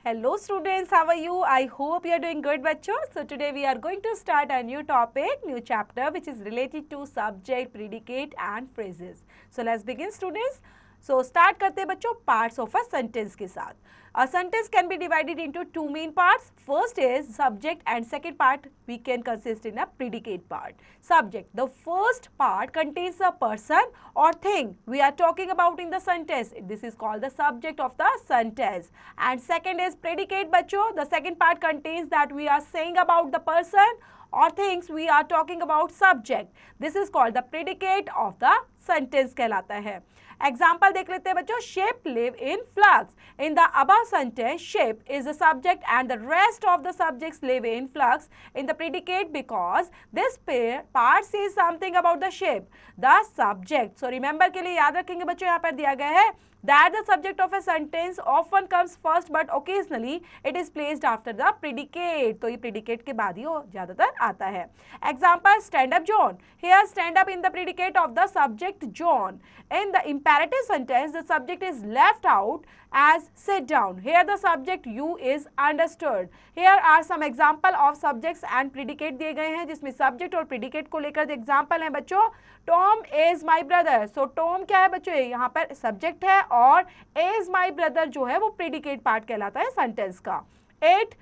Hello students, how are you? I hope you are doing good बच्चों. So today we are going to start a new topic, new chapter which is related to subject, predicate and phrases. So let's begin students. So start करते हैं बच्चों parts of a sentence के साथ. A sentence can be divided into two main parts. First is subject and second part we can consist in a predicate part. Subject, the first part contains a person or thing we are talking about in the sentence. This is called the subject of the sentence. And second is predicate बच्चों. The second part contains that we are saying about the person or things we are talking about subject. This is called the predicate of the sentence कहलाता है. Example देख लेते हैं बच्चों. Ship live in flux. In the above sentence, ship is the subject and the rest of the subjects live in flux in the predicate because this part says something about the ship. The subject. So remember के लिए याद रखेंगे बच्चों, यहाँ पर दिया गया है that the subject of a sentence often comes first but occasionally it is placed after the predicate. तो ये predicate के बाद ही ज़्यादातर आता है. Example, stand up John. Here stand up in the predicate of the subject John. In the imperative sentence the subject is left out as sit down. Here the subject you is understood. Here are some example of subjects and predicate दिए गए हैं जिसमें subject और predicate को लेकर example हैं बच्चों. Tom is my brother. So Tom क्या है बच्चों, यहाँ पर subject है और is my brother जो है वो predicate part कहलाता है sentence का. 8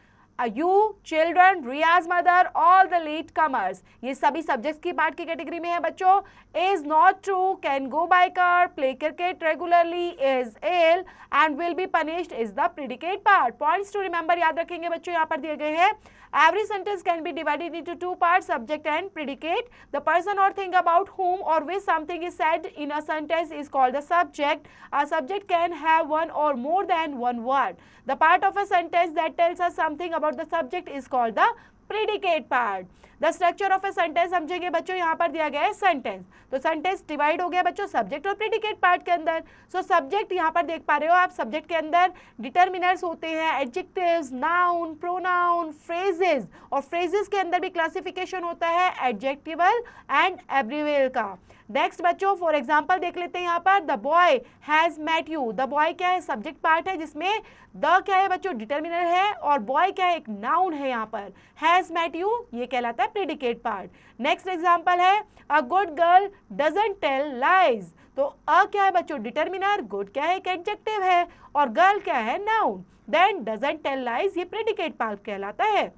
you, children, Riya's mother, all the latecomers. ये सभी subjects की part की category में है बच्चों. Is not true, can go by car, play cricket regularly, is ill and will be punished is the predicate part. Points to remember याद रखेंगे बच्चों, यहाँ पर दिए गए हैं. Every sentence can be divided into two parts, subject and predicate. The person or thing about whom or which something is said in a sentence is called the subject. A subject can have one or more than one word. The part of a sentence that tells us something about the subject is called the predicate part. The structure of a sentence समझेंगे बच्चों, यहाँ पर दिया गया है sentence. तो sentence divide हो गया बच्चों subject और predicate part के अंदर. So subject यहाँ पर देख पा रहे हो आप, subject के अंदर determiners होते हैं, adjectives, noun, pronoun, phrases और phrases के अंदर भी classification होता है adjectival and adverbial का. नेक्स्ट बच्चों फॉर एग्जाम्पल देख लेते हैं यहाँ पर. The boy has met you. The boy क्या है, सब्जेक्ट पार्ट है जिसमें द क्या है बच्चों, डिटर्मिनर है और बॉय क्या है, एक नाउन है यहाँ पर. हैज मेट यू ये कहलाता है प्रेडिकेट पार्ट. नेक्स्ट एग्जाम्पल है a good girl doesn't tell lies. तो अ क्या है बच्चों, डिटर्मिनर, गुड क्या है, एक एडजेक्टिव है और गर्ल क्या है, noun. Then doesn't tell lies ये प्रेडिकेट पार्ट कहलाता है.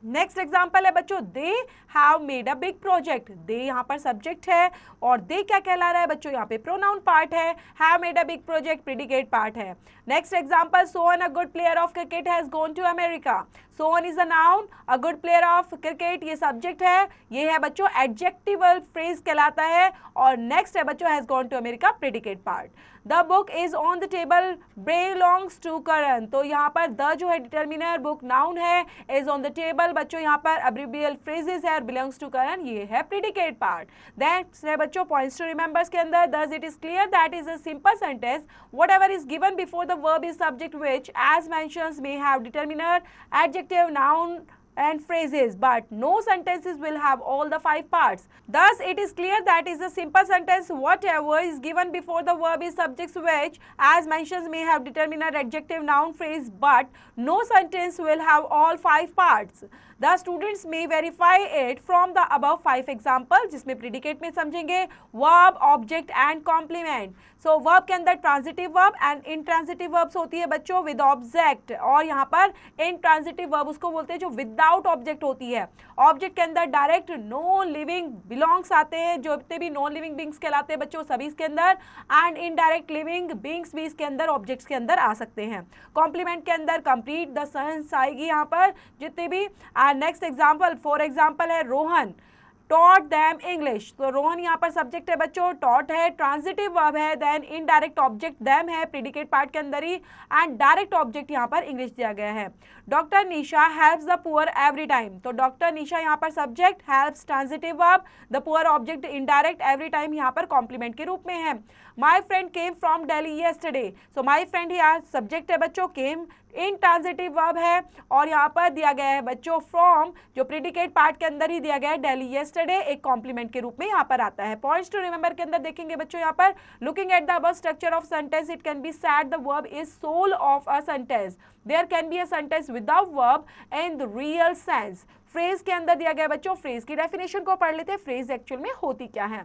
नेक्स्ट एग्जाम्पल है बच्चों they have made a big project. They यहाँ पर सब्जेक्ट है और दे क्या कहला रहा है बच्चों, यहाँ पे प्रोनाउन पार्ट है. Have made a big project predicate part है. Next example Sohan a good player of cricket has gone to America. Sohan is a noun, a good player of cricket ये सब्जेक्ट है, ये है बच्चों एडजेक्टिवल फ्रेज कहलाता है. और नेक्स्ट है बच्चों has gone to America predicate part. The book is on the table belongs to Karan. तो यहाँ पर द जो है डिटर्मिनर, बुक नाउन है, इज ऑन द टेबल बच्चों यहाँ पर एब्रिवियल फ्रेजेस है और बिलोंग्स टू करण ये है प्रेडिकेट पार्ट. दैट्स है बच्चों पॉइंट्स टू रिमेंबर्स के अंदर. Thus it is clear that is a simple sentence whatever is given before the verb is subject which as mentions may have determiner, adjective, noun and phrases but no sentences will have all the five parts. Thus it is clear that is a simple sentence whatever is given before the verb is subject which as mentions may have determiner, adjective, noun, phrase but no sentence will have all five parts. The students may verify it from the above five examples जिसमें predicate में समझेंगे verb, object and complement. So verb के अंदर transitive verb and intransitive verbs होती है बच्चों with object और यहाँ पर intransitive verb उसको बोलते हैं जो without object होती है. Object के अंदर direct non living belongs आते हैं, जो जितने भी non living beings कहलाते हैं बच्चों सभी इसके अंदर, and indirect living beings भी इसके अंदर objects के अंदर आ सकते हैं. Complement के अंदर complete the sentence आएगी यहाँ पर जितने भी. नेक्स्ट एग्जाम्पल फॉर एग्जाम्पल है रोहन टॉट दैम इंग्लिश. तो रोहन यहाँ पर सब्जेक्ट है बच्चों, टॉट है, ट्रांजिटिव वर्ब है, देन इनडायरेक्ट ऑब्जेक्ट दैम है प्रेडिकेट पार्ट के अंदर ही एंड डायरेक्ट ऑब्जेक्ट यहाँ पर इंग्लिश दिया गया है. Doctor Nisha helps the poor every time. तो डॉक्टर निशा यहाँ पर subject, helps transitive verb, the poor object indirect, every time यहाँ पर कॉम्प्लीमेंट के रूप में है. My friend came from Delhi yesterday. So my friend यहाँ सब्जेक्ट है बच्चों, केम इंट्रांजिटिव वर्ब है और यहाँ पर दिया गया है बच्चों फ्रॉम, जो प्रीडिकेट पार्ट के अंदर ही दिया गया है, दिल्ली येस्टरडे एक कॉम्प्लीमेंट के रूप में यहाँ पर आता है। पॉइंट्स टू रिमेंबर के अंदर देखेंगे बच्चों यहाँ पर, looking at the above structure of sentence it can be said the verb is soul of a sentence, there can be a sentence without verb in the real sense. Phrase के अंदर दिया गया बच्चों, फ्रेज की definition को पढ़ लेते हैं, फ्रेज एक्चुअल में होती क्या है।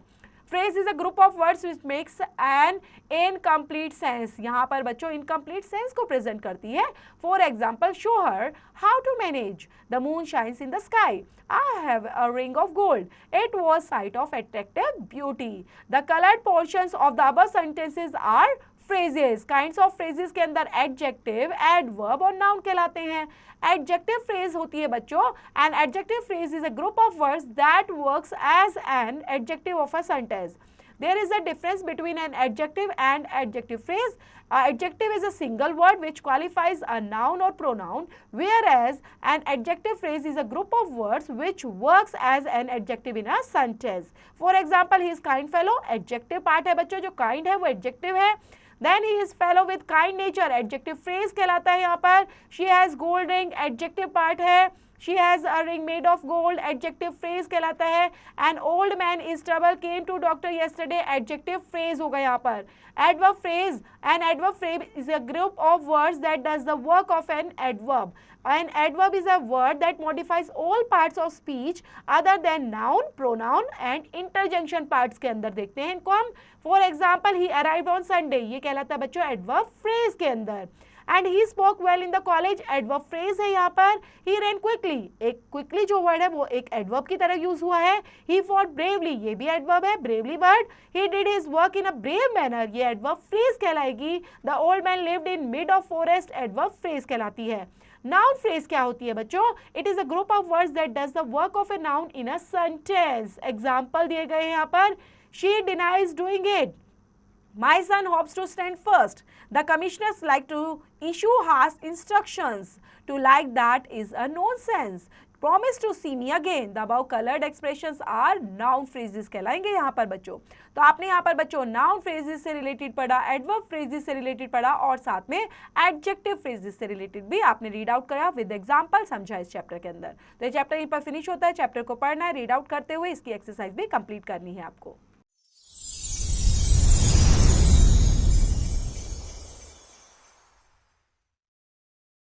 Phrase is a group of words which makes an incomplete sense, यहाँ पर बच्चों इनकम्प्लीट सेंस को प्रेजेंट करती है। For example, show her how to manage the moon shines in the sky, I have a ring of gold. It was sight of attractive beauty. The colored portions of the above sentences are phrases. Kinds of phrases के अंदर adjective, adverb और noun कहलाते हैं। Adjective phrase होती है बच्चों, and adjective phrase is a group of words that works as an adjective of a sentence. There is a difference between an adjective and adjective phrase. Adjective is a single word which qualifies a noun or pronoun, whereas an adjective phrase is a group of words which works as an adjective in a sentence. For example, he is kind fellow, adjective part है बच्चों, जो kind है वो adjective है। Then he is fellow with kind nature, adjective phrase कहलाता है यहाँ पर। She has gold ring, adjective part है। She has a ring made of gold, adjective phrase कहलाता है। An old man is trouble came to doctor yesterday, adjective phrase होगा यहाँ पर। Adverb phrase, an adverb phrase is a group of words that does the work of an adverb. An adverb is a word that modifies all parts of speech other than noun, pronoun and interjunction parts के अंदर देखते हैं इनको हम। For example, he arrived on Sunday, ये कहलाता है बच्चों adverb phrase के अंदर। And he spoke well in the college, adverb phrase है यहाँ पर। He ran quickly, एक quickly जो word है वो एक adverb की तरह यूज हुआ है। He fought bravely, ये भी adverb है, bravely word। He did his work in a brave manner, ये adverb phrase कहलाएगी। The old man lived in mid of forest, adverb phrase कहलाती है। Noun phrase क्या होती है बच्चों? It is a group of words that does the work of a noun in a sentence. Example दिए गए हैं यहाँ पर, she denies doing it. My son hopes to stand first. The commissioners like to issue harsh instructions. To like that is a nonsense. Promise to see me again. The above colored expressions are noun phrases कहलाएंगे यहाँ पर बच्चों। तो आपने यहाँ पर बच्चों noun phrases से रिलेटेड पढ़ा, adverb phrases से रिलेटेड पढ़ा और साथ में adjective phrases से रिलेटेड भी आपने रीड आउट करा विद एग्जाम्पल समझा इस चैप्टर के अंदर। तो ये चैप्टर यहीं पर फिनिश होता है। चैप्टर को पढ़ना है, रीड आउट करते हुए इसकी एक्सरसाइज भी कंप्लीट करनी है आपको।